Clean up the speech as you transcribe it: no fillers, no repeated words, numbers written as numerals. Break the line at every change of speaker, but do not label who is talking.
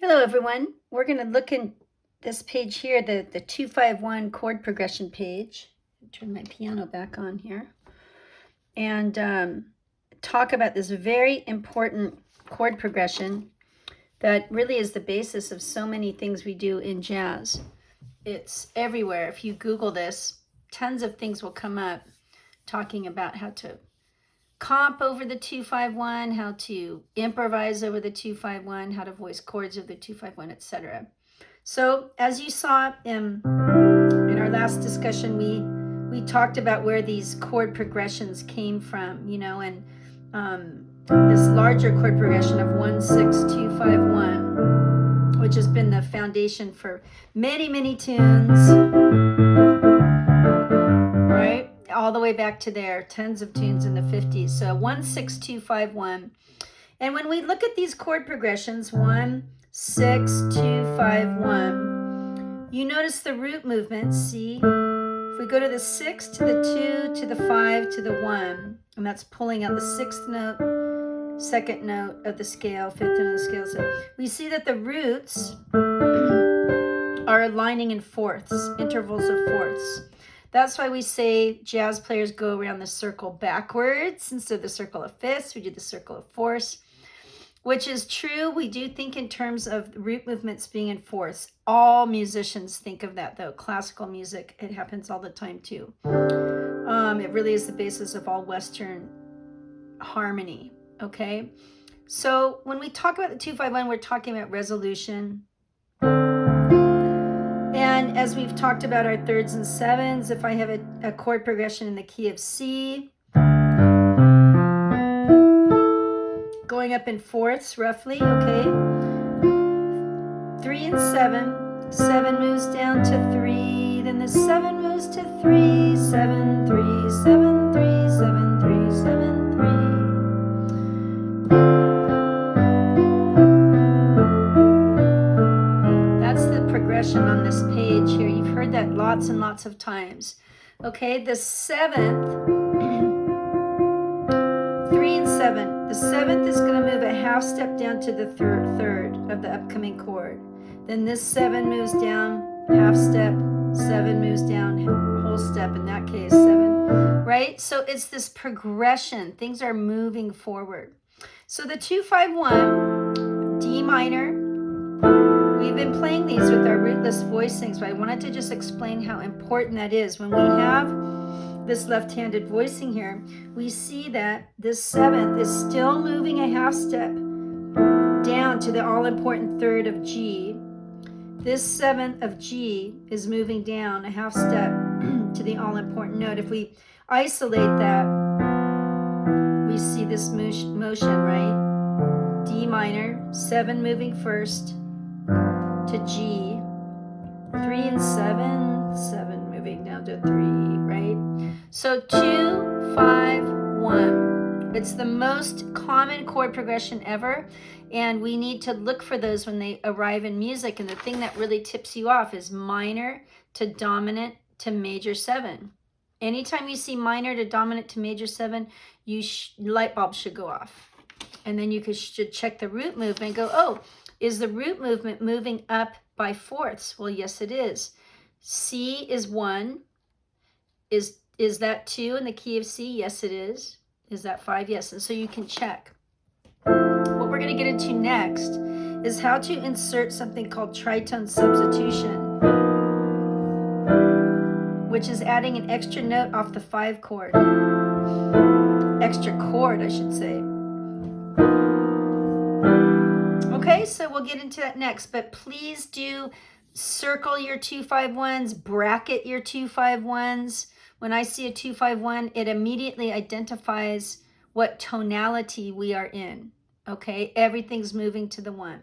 Hello everyone. We're going to look in this page here, the 251 chord progression page. Turn my piano back on here. And talk about this very important chord progression that really is the basis of so many things we do in jazz. It's everywhere. If you Google this, tons of things will come up talking about how to comp over the 251, how to improvise over the 251, how to voice chords over the 251, etc. So as you saw in our last discussion, we talked about where these chord progressions came from, and this larger chord progression of 1-6-2-5-1, which has been the foundation for many, many tunes, right? All the way back to there, tons of tunes in the 50s. So 1-6-2-5-1. And when we look at these chord progressions, 1-6-2-5-1, you notice the root movements. See, if we go to the 6 to the 2 to the 5 to the 1, and that's pulling out the 6th note, 2nd note of the scale, 5th note of the scale. So we see that the roots are aligning in fourths, intervals of fourths. That's why we say jazz players go around the circle backwards instead of the circle of fifths. We do the circle of fourths, which is true. We do think in terms of root movements being in fourths. All musicians think of that, though. Classical music, it happens all the time, too. It really is the basis of all Western harmony, okay? So when we talk about the 2-5-1, we're talking about resolution. And as we've talked about our thirds and sevens, if I have a chord progression in the key of C, going up in fourths roughly, okay? 3 and 7, 7 moves down to 3, then the 7 moves to 3, 7, 3, 7, 3, 7, 3, 7, 3. Progression on this page here. You've heard that lots and lots of times. Okay, the 7th, 3 and 7. The 7th is going to move a half step down to the third of the upcoming chord. Then this 7 moves down, half step, 7 moves down, whole step, in that case, 7, right? So it's this progression. Things are moving forward. So the 2-5-1, D minor. We've been playing these with our rootless voicings, but I wanted to just explain how important that is. When we have this left-handed voicing here, we see that this 7th is still moving a half step down to the all-important 3rd of G. This 7th of G is moving down a half step to the all-important note. If we isolate that, we see this motion, right? D minor, 7 moving first, to G, 3 and 7, 7 moving down to 3, right? So 2-5-1. It's the most common chord progression ever, and we need to look for those when they arrive in music. And the thing that really tips you off is minor to dominant to major 7. Anytime you see minor to dominant to major 7, light bulb should go off. And then you should check the root movement and go, oh, is the root movement moving up by fourths? Well, yes, it is. C is 1. Is that 2 in the key of C? Yes, it is. Is that 5? Yes. And so you can check. What we're going to get into next is how to insert something called tritone substitution, which is adding an extra note off the 5 chord. Extra chord, I should say. Okay, so we'll get into that next, but please do circle your 2-5-1s, bracket your 2-5-1s. When I see a 2-5-1, it immediately identifies what tonality we are in. Okay, everything's moving to the 1.